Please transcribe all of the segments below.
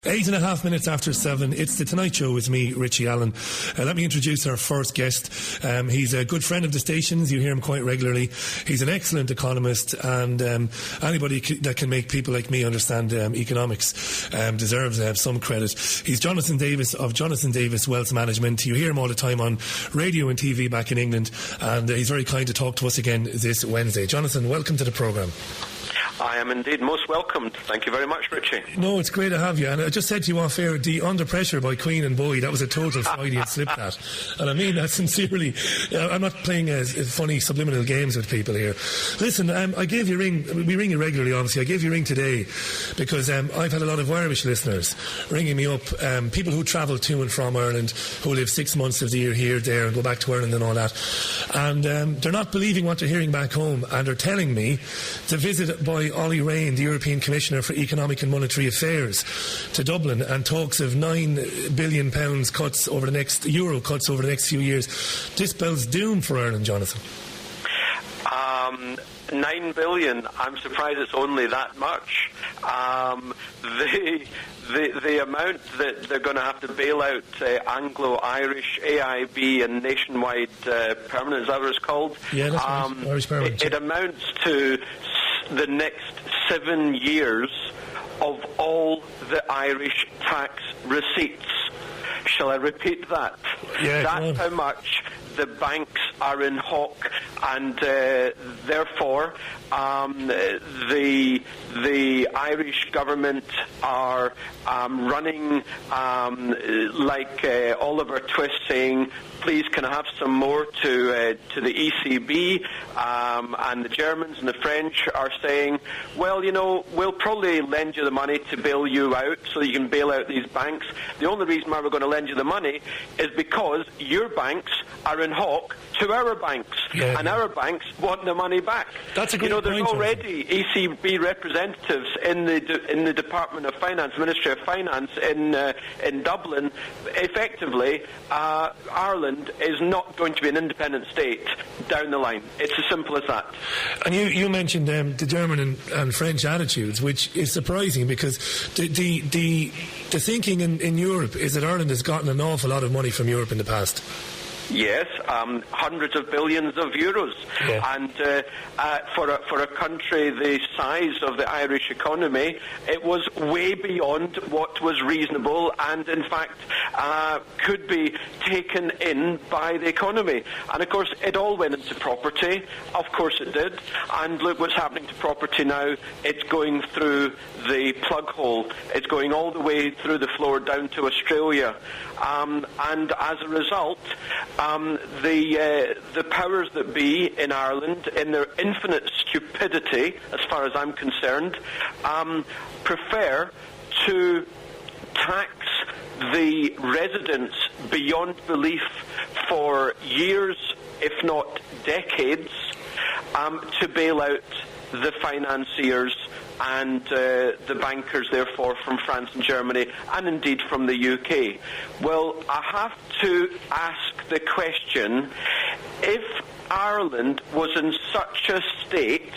8.5 minutes after 7, it's The Tonight Show with me, Richie Allen. Let me introduce our first guest. He's a good friend of the station's. You hear him quite regularly. He's an excellent economist, and anybody that can make people like me understand economics deserves some credit. He's Jonathan Davis of Jonathan Davis Wealth Management. You hear him all the time on radio and TV back in England, and he's very kind to talk to us again this Wednesday. Jonathan, welcome to the programme. I am indeed most welcomed. Thank you very much, Richie. No, it's great to have you. And I just said to you off air, the Under Pressure by Queen and Boy, that was a total Freudian slip that. And I mean that sincerely. I'm not playing funny subliminal games with people here. Listen, I gave you a ring. We ring you regularly, obviously. I gave you a ring today because I've had a lot of Irish listeners ringing me up, people who travel to and from Ireland, who live 6 months of the year here, there, and go back to Ireland and all that. And they're not believing what they're hearing back home, and they're telling me to visit by Ollie Rehn, the European Commissioner for Economic and Monetary Affairs, to Dublin, and talks of €9 billion cuts over the next few years. This spells doom for Ireland, Jonathan. 9 billion. I'm surprised it's only that much. The amount that they're going to have to bail out Anglo-Irish, AIB and Nationwide Permanent, is that what it's called? Yeah, that's right. Irish Permanent. It amounts to the next 7 years of all the Irish tax receipts. Shall I repeat that? Yeah, that's how much the banks are in hock, and therefore the Irish government are running like Oliver Twist, saying, "Please, can I have some more?" to the ECB, and the Germans and the French are saying, "Well, you know, we'll probably lend you the money to bail you out, so you can bail out these banks. The only reason why we're going to lend you the money is because your banks are in hock to our banks, and our banks want the money back." That's a good point. There's point, already ECB representatives in the Department of Finance, Ministry of Finance in Dublin. Effectively, Ireland is not going to be an independent state down the line. It's as simple as that. And you mentioned the German and French attitudes, which is surprising because the thinking in Europe is that Ireland has gotten an awful lot of money from Europe in the past. Yes, hundreds of billions of euros, and for a country the size of the Irish economy, it was way beyond what was reasonable, and in fact could be taken in by the economy. And of course, it all went into property. Of course, it did. And look what's happening to property now. It's going through the plug hole. It's going all the way through the floor down to Australia, and as a result, the powers that be in Ireland, in their infinite stupidity, as far as I'm concerned, prefer to tax the residents beyond belief for years, if not decades, to bail out the financiers and the bankers, therefore, from France and Germany, and indeed from the UK. Well, I have to ask the question, if Ireland was in such a state,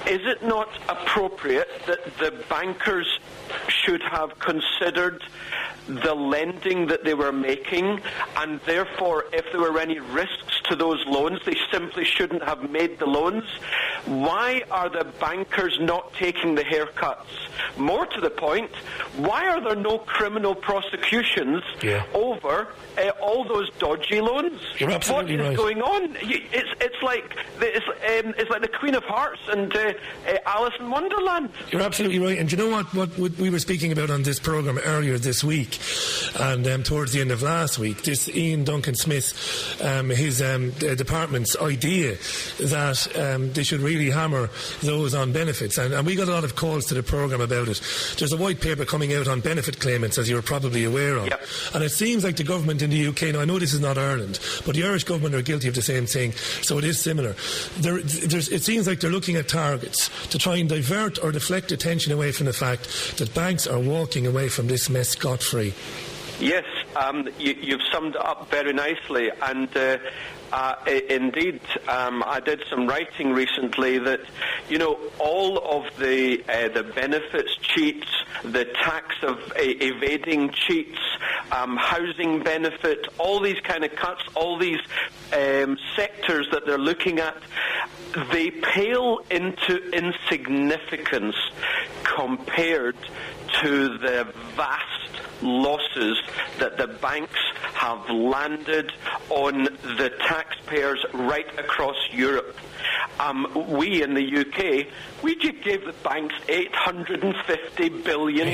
is it not appropriate that the bankers should have considered the lending that they were making, and therefore, if there were any risks to those loans, they simply shouldn't have made the loans? Why are the bankers not taking the haircuts? More to the point, why are there no criminal prosecutions over all those dodgy loans? You're absolutely right. What is going on? It's like the Queen of Hearts and Alice in Wonderland. You're absolutely right. And you know what we were speaking about on this programme earlier this week, and towards the end of last week, this Ian Duncan Smith, his department's idea that they should really hammer those on benefits, and we got a lot of calls to the programme about it. There's a white paper coming out on benefit claimants, as you're probably aware of, and it seems like the government in the UK, now I know this is not Ireland, but the Irish government are guilty of the same thing, so it is similar. It seems like they're looking at targets to try and divert or deflect attention away from the fact that banks are walking away from this mess scot-free. Yes, you've summed it up very nicely, and indeed, I did some writing recently that, all of the benefits cheats, the tax of evading cheats, housing benefit, all these kind of cuts, all these sectors that they're looking at, they pale into insignificance compared to the vast losses that the banks have landed on the taxpayers right across Europe. We in the UK, we gave the banks £850 billion.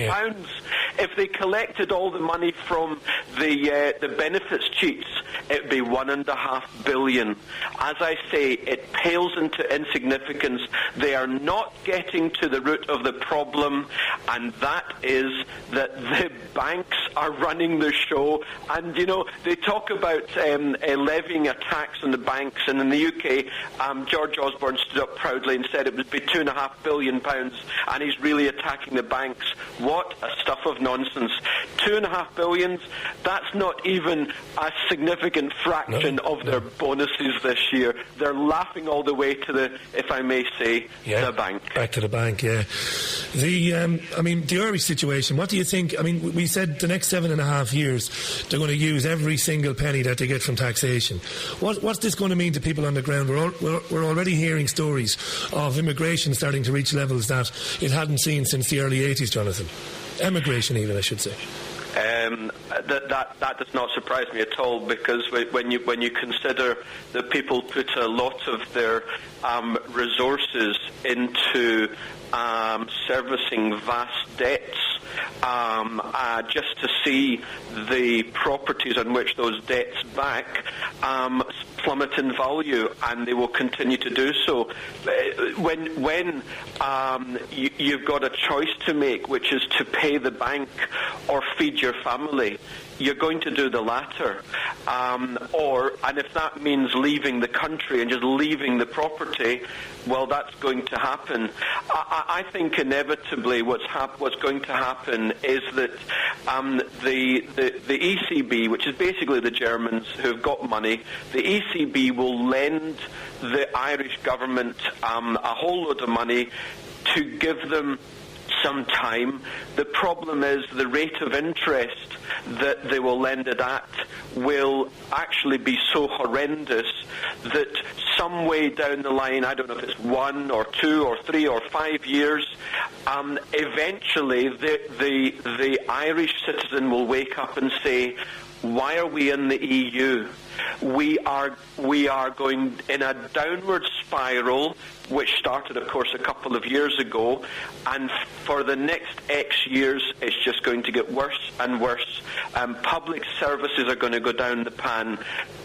If they collected all the money from the benefits cheats, it would be £1.5 billion. As I say, it pales into insignificance. They are not getting to the root of the problem, and that is that the banks are running the show. And, they talk about levying a tax on the banks, and in the UK, George Osborne stood up proudly and said it would be £2.5 billion, and he's really attacking the banks. What a stuff of nonsense. £2.5 billion, that's not even a significant fraction of their bonuses this year. They're laughing all the way to the, if I may say, the bank. Back to the bank, yeah. The Irish situation, what do you think? We said the next 7.5 years they're going to use every single penny that they get from taxation. What's this going to mean to people on the ground? We're already hearing stories of immigration starting to reach levels that it hadn't seen since the early 80s, Jonathan. Emigration even, I should say. That does not surprise me at all, because when you consider that people put a lot of their resources into servicing vast debts, just to see the properties on which those debts back plummet in value, and they will continue to do so. When you've got a choice to make, which is to pay the bank or feed your family, you're going to do the latter. And if that means leaving the country and just leaving the property, well, that's going to happen. I think inevitably what's going to happen is that the ECB, which is basically the Germans who've got money, the ECB will lend the Irish government a whole load of money to give them some time. The problem is the rate of interest that they will lend it at will actually be so horrendous that some way down the line, I don't know if it's 1 or 2 or 3 or 5 years, eventually the Irish citizen will wake up and say, why are we in the EU? We are going in a downward spiral, which started, of course, a couple of years ago, and for the next X years, it's just going to get worse and worse. Public services are going to go down the pan.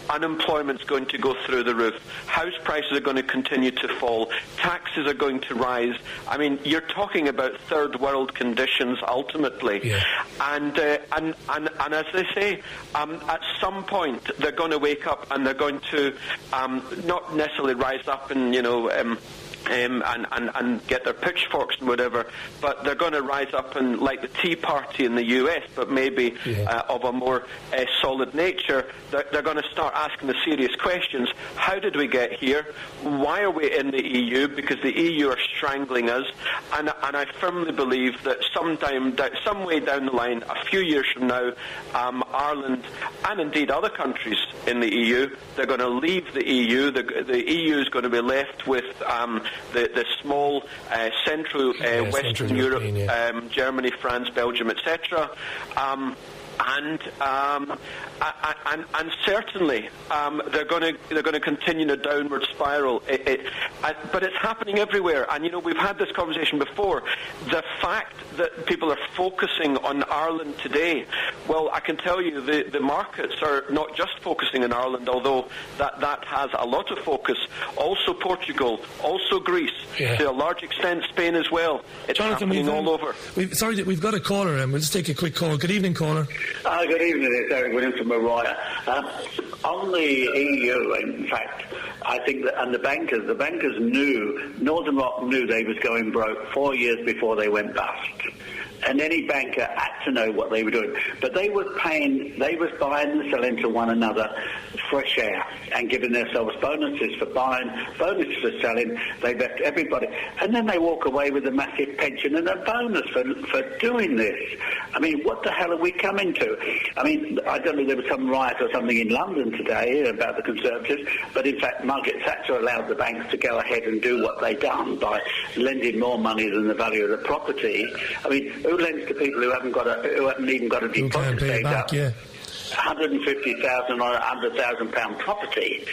Unemployment's going to go through the roof. House prices are going to continue to fall. Taxes are going to rise. You're talking about third world conditions ultimately. Yeah. And as they say, at some point they're going to wake up and they're going to not necessarily rise up and and get their pitchforks and whatever, but they're going to rise up and, like the Tea Party in the US, but maybe of a more solid nature, they're going to start asking the serious questions. How did we get here? Why are we in the EU? Because the EU are strangling us, and I firmly believe that some way down the line, a few years from now, Ireland and indeed other countries in the EU, they're going to leave the EU. The EU is going to be left with the small Central Western Europe, Germany, France, Belgium, etc. And certainly they're going to continue in a downward spiral. But it's happening everywhere. And we've had this conversation before. The fact that people are focusing on Ireland today, well, I can tell you the markets are not just focusing on Ireland, although that has a lot of focus. Also Portugal, also Greece, to a large extent Spain as well. It's Jonathan, happening all over. We've got a caller, and we'll just take a quick call. Good evening, caller. Good evening, it's Eric Williams from Mariah. On the EU, in fact, I think that, and the bankers knew, Northern Rock knew they was going broke 4 years before they went bust. and any banker had to know what they were doing. But they was buying and selling to one another for a share and giving themselves bonuses for buying, bonuses for selling. They left everybody, and then they walk away with a massive pension and a bonus for doing this. I mean, what the hell are we coming to? I mean, I don't know, there was some riot or something in London today about the Conservatives, but in fact Margaret Thatcher allowed the banks to go ahead and do what they done by lending more money than the value of the property. I mean, who lends to people who haven't even got a deposit saved up? Yeah. 150,000 or £100,000 property.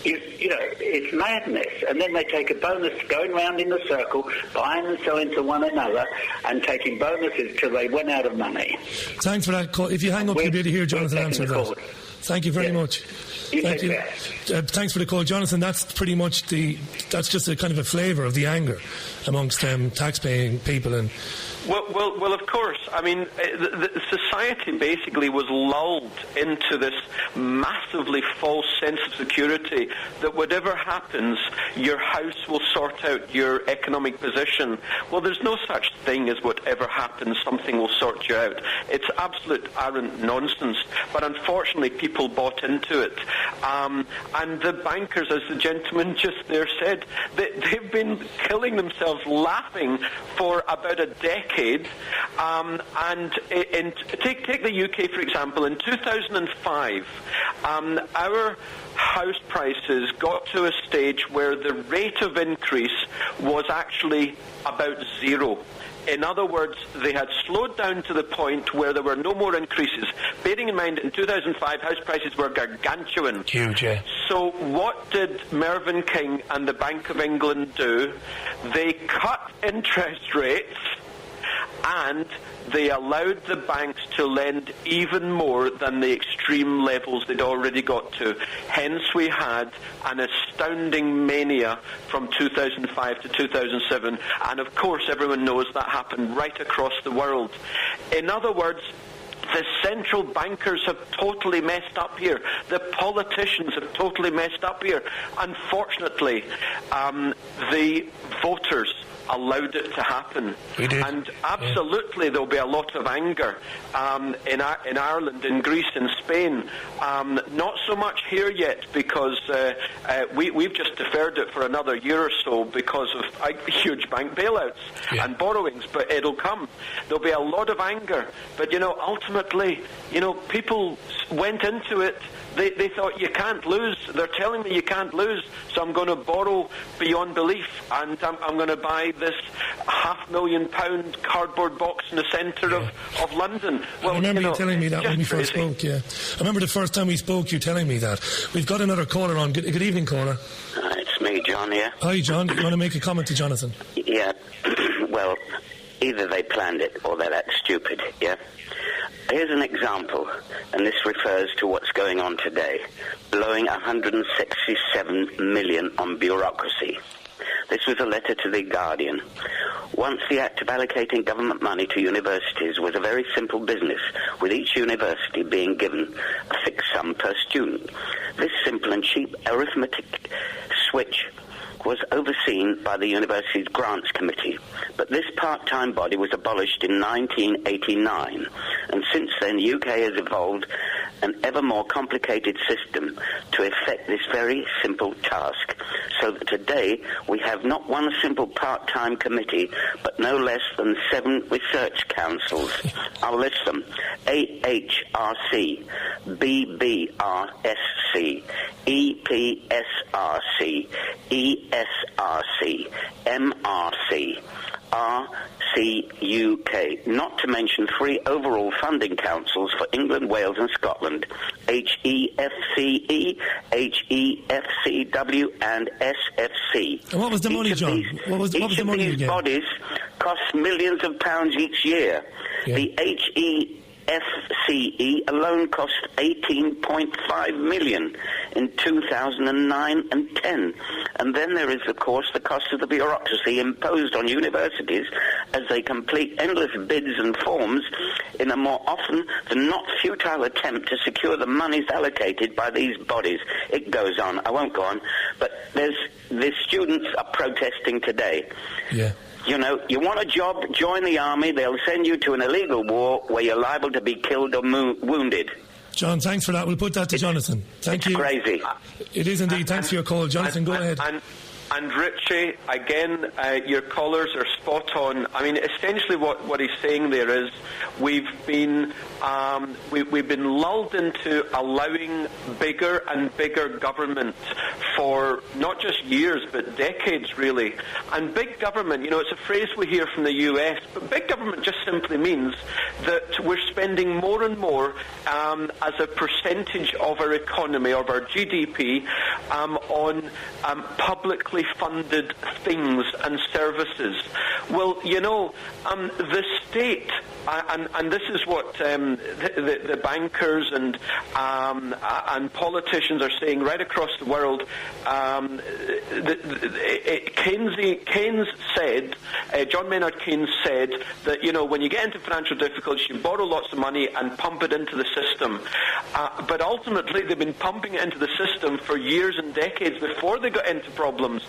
You know, it's madness. And then they take a bonus going round in the circle, buying and selling to one another, and taking bonuses till they went out of money. Thanks for that call. If you hang up, you'll be able to hear Jonathan answer that. Thank you very much. Thank you. Thanks for the call, Jonathan. That's pretty much that's just a kind of a flavour of the anger amongst tax-paying people. And Well, of course. I mean, the society basically was lulled into this massively false sense of security that whatever happens, your house will sort out your economic position. Well, there's no such thing as whatever happens, something will sort you out. It's absolute arrant nonsense. But unfortunately, people bought into it. And the bankers, as the gentleman just there said, they've been killing themselves laughing for about a decade. Take the UK, for example. In 2005, our house prices got to a stage where the rate of increase was actually about zero. In other words, they had slowed down to the point where there were no more increases. Bearing in mind, in 2005, house prices were gargantuan. Huge, yeah. So what did Mervyn King and the Bank of England do? They cut interest rates and they allowed the banks to lend even more than the extreme levels they'd already got to. Hence, we had an astounding mania from 2005 to 2007. And, of course, everyone knows that happened right across the world. In other words, the central bankers have totally messed up here. The politicians have totally messed up here. Unfortunately, the voters allowed it to happen. We did. And absolutely there'll be a lot of anger in Ireland, in Greece, in Spain. Not so much here yet because we've just deferred it for another year or so because of huge bank bailouts and borrowings, but it'll come. There'll be a lot of anger. But, ultimately, people went into it. They thought, you can't lose. They're telling me you can't lose, so I'm going to borrow beyond belief, and I'm going to buy this £500,000 cardboard box in the centre of London. Well, I remember you telling me that when we first spoke, I remember the first time we spoke, you telling me that. We've got another caller on. Good evening, caller. It's me, John, here. Hi, John. You want to make a comment to Jonathan? Yeah. Well, either they planned it or they're that stupid, yeah? Here's an example, and this refers to what's going on today. Blowing 167 million on bureaucracy. This was a letter to The Guardian. Once the act of allocating government money to universities was a very simple business, with each university being given a fixed sum per student. This simple and cheap arithmetic switch was overseen by the university's grants committee, but this part-time body was abolished in 1989, and since then the UK has evolved an ever more complicated system to effect this very simple task, so that today we have not one simple part-time committee, but no less than 7 research councils. I'll list them: AHRC, BBRSC, EPSRC, ESRC, MRC, RCUK, not to mention 3 overall funding councils for England, Wales and Scotland: HEFCE, HEFCW and SFC. And what was the money, John? What was the money again? These bodies cost millions of pounds each year. Yeah. The HEFCE alone cost 18.5 million in 2009 and 10. And then there is, of course, the cost of the bureaucracy imposed on universities as they complete endless bids and forms in a more often than not futile attempt to secure the monies allocated by these bodies. It goes on. I won't go on. But the students are protesting today. Yeah. You know, you want a job, join the army. They'll send you to an illegal war where you're liable to be killed or wounded. John, thanks for that. We'll put that to Jonathan. Thank you. It's crazy. It is indeed. Thanks for your call. Jonathan, go ahead. And Richie, again, your callers are spot on. I mean, essentially what he's saying there is we've been lulled into allowing bigger and bigger government for not just years but decades, really. And big government, you know, it's a phrase we hear from the US, but big government just simply means that we're spending more and more as a percentage of our economy, of our GDP, on publicly funded things and services. Well, you know, the state, and this is what the bankers and politicians are saying right across the world. Keynes said, John Maynard Keynes said that, you know, when you get into financial difficulties, you borrow lots of money and pump it into the system. But ultimately, they've been pumping it into the system for years and decades before they got into problems.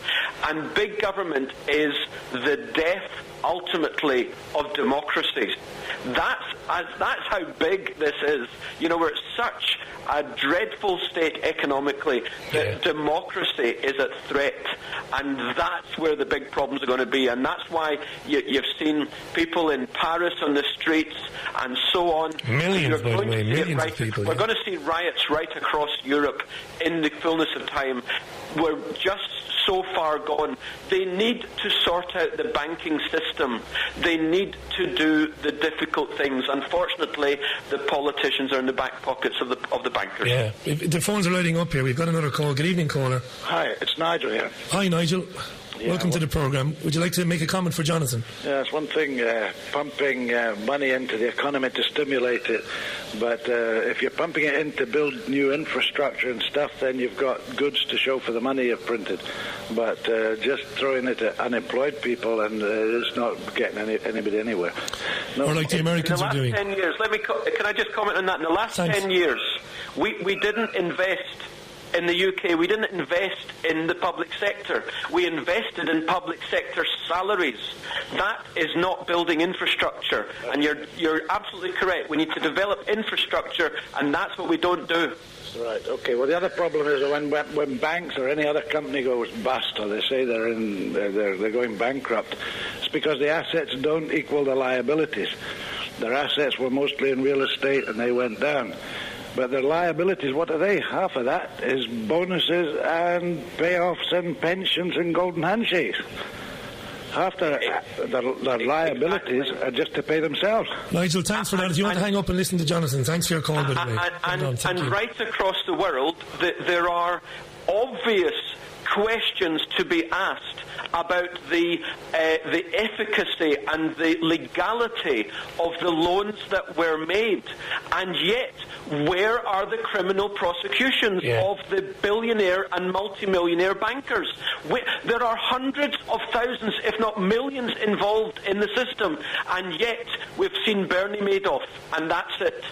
And big government is the death, ultimately, of democracies. That's how big this is. You know, we're at such a dreadful state economically that democracy is at threat, and that's where the big problems are going to be. And that's why you've seen people in Paris on the streets and so on. Millions, by the way, millions of people. We're going to see riots right across Europe in the fullness of time. We're just so far gone. They need to sort out the banking system. They need to do the difficult things. Unfortunately, the politicians are in the back pockets of the bankers. Yeah, the phones are lighting up here. We've got another call. Good evening, caller. Hi, it's Nigel here. Hi, Nigel. Yeah, welcome to the programme. Would you like to make a comment for Jonathan? Yeah, it's one thing pumping money into the economy to stimulate it, but if you're pumping it in to build new infrastructure and stuff, then you've got goods to show for the money you've printed. But just throwing it at unemployed people, and it's not getting anybody anywhere. No. Or like the Americans are doing. In the last 10 years, can I just comment on that? In the last 10 years, we didn't invest. In the UK, we didn't invest in the public sector. We invested in public sector salaries. That is not building infrastructure. And you're absolutely correct. We need to develop infrastructure, and that's what we don't do. Right. Okay. Well, the other problem is that when banks or any other company goes bust, or they say they're going bankrupt, it's because the assets don't equal the liabilities. Their assets were mostly in real estate, and they went down. But their liabilities, what are they? Half of that is bonuses and payoffs and pensions and golden handshakes. Half their liabilities are just to pay themselves. Nigel, thanks for that. If you want to hang up and listen to Jonathan, thanks for your call, by the way. And right across the world, there are obvious questions to be asked about the efficacy and the legality of the loans that were made, and yet where are the criminal prosecutions of the billionaire and multimillionaire bankers? There are hundreds of thousands, if not millions, involved in the system, and yet we've seen Bernie Madoff, and that's it.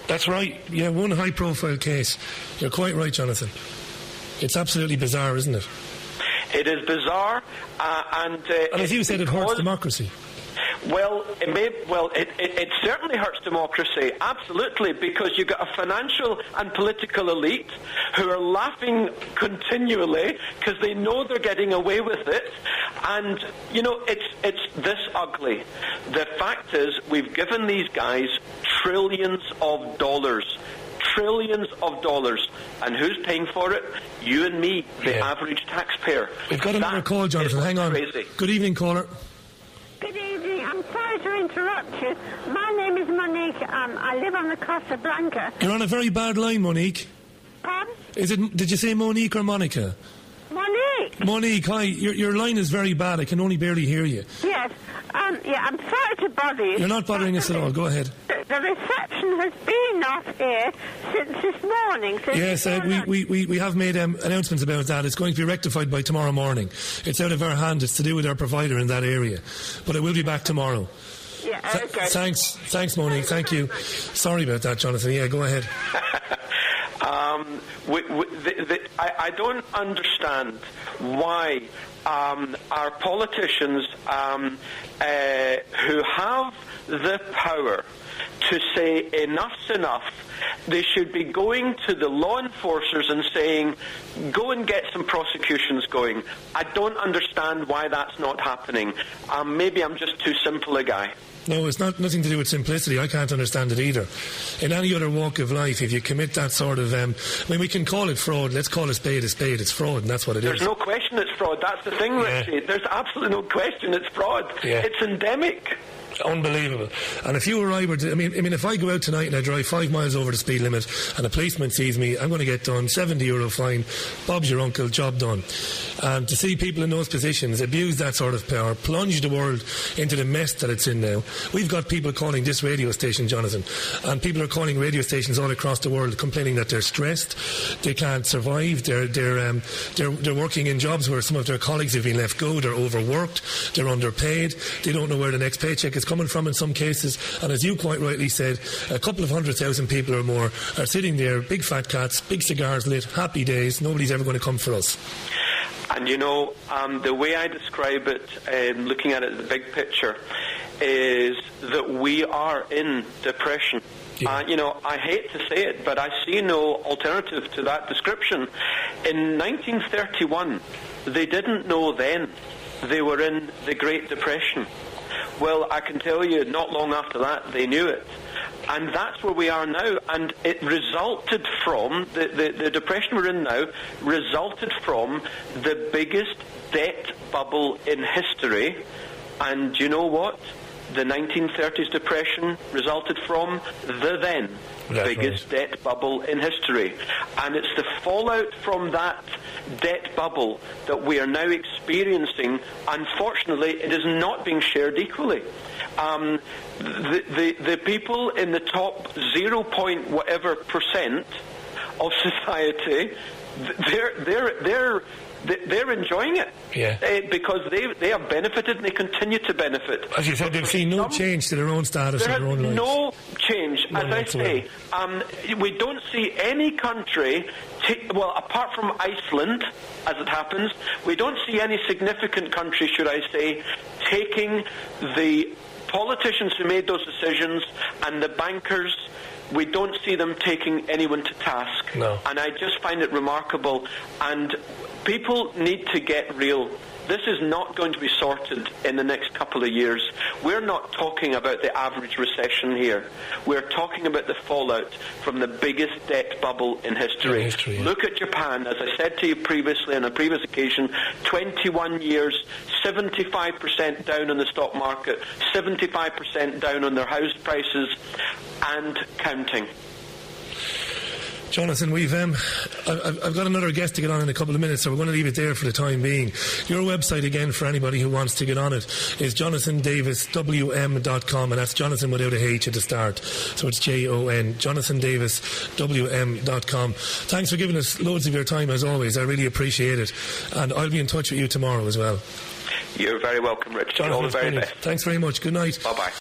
That's right. Yeah, one high-profile case. You're quite right, Jonathan. It's absolutely bizarre, isn't it? It is bizarre, and as you said, it hurts democracy. Well, it certainly hurts democracy, absolutely, because you've got a financial and political elite who are laughing continually because they know they're getting away with it, and, you know, it's this ugly. The fact is, we've given these guys trillions of dollars. Trillions of dollars. And who's paying for it? You and me, the average taxpayer. We've got another call, Jonathan. Hang on. Crazy. Good evening, caller. Good evening. I'm sorry to interrupt you. My name is Monique. I live on the Costa Blanca. You're on a very bad line, Monique. Pardon? Did you say Monique or Monica? Monique. Monique, hi. Your line is very bad. I can only barely hear you. Yes. I'm sorry to bother you. You're not bothering us at all. Go ahead. The reception has been off here since this morning. Yes, we have made announcements about that. It's going to be rectified by tomorrow morning. It's out of our hand. It's to do with our provider in that area. But it will be back tomorrow. Yeah, okay. Thanks, Monique. Thank you. Sorry about that, Jonathan. Yeah, go ahead. I don't understand why our politicians who have the power to say enough's enough, they should be going to the law enforcers and saying, go and get some prosecutions going. I don't understand why that's not happening. Maybe I'm just too simple a guy. No, it's nothing to do with simplicity. I can't understand it either. In any other walk of life, if you commit that sort of... we can call it fraud. Let's call a spade a spade. It's fraud, and that's what it is. There's no question it's fraud. That's the thing, Richie. There's absolutely no question it's fraud. Yeah. It's endemic. Unbelievable. And if you or I were to, I mean, if I go out tonight and I drive 5 miles over the speed limit and a policeman sees me, I'm going to get done, €70 fine, Bob's your uncle, job done. And to see people in those positions abuse that sort of power, plunge the world into the mess that it's in now. We've got people calling this radio station, Jonathan, and people are calling radio stations all across the world complaining that they're stressed, they can't survive, they're working in jobs where some of their colleagues have been left go, they're overworked, they're underpaid, they don't know where the next paycheck is coming from in some cases, and as you quite rightly said, a couple of 100,000 people or more are sitting there, big fat cats, big cigars lit, happy days, nobody's ever going to come for us. And the way I describe it, looking at it, the big picture, is that we are in depression. Yeah. I hate to say it, but I see no alternative to that description. In 1931, they didn't know then they were in the Great Depression. Well, I can tell you, not long after that, they knew it. And that's where we are now. And it resulted from, the depression we're in now, resulted from the biggest debt bubble in history. And you know what? The 1930s depression resulted from the then biggest debt bubble in history. And it's the fallout from that debt bubble that we are now experiencing. Unfortunately, it is not being shared equally. The people in the top 0. whatever percent of society, they're enjoying it. Yeah. Because they have benefited and they continue to benefit. As you said, they've seen no change to their own status and their own lives. No change. As I say, we don't see any country, apart from Iceland, as it happens, we don't see any significant country, should I say, taking the politicians who made those decisions and the bankers. We don't see them taking anyone to task. No. And I just find it remarkable. And people need to get real. This is not going to be sorted in the next couple of years. We're not talking about the average recession here. We're talking about the fallout from the biggest debt bubble in history. Yeah. Look at Japan. As I said to you previously on a previous occasion, 21 years, 75% down on the stock market, 75% down on their house prices, and counting. Jonathan, I've got another guest to get on in a couple of minutes, so we're going to leave it there for the time being. Your website, again, for anybody who wants to get on it, is jonathandaviswm.com, and that's Jonathan without a H at the start. So it's Jon, jonathandaviswm.com. Thanks for giving us loads of your time, as always. I really appreciate it. And I'll be in touch with you tomorrow as well. You're very welcome, Rich. Jonathan, all the very best. Thanks very much. Good night. Bye-bye.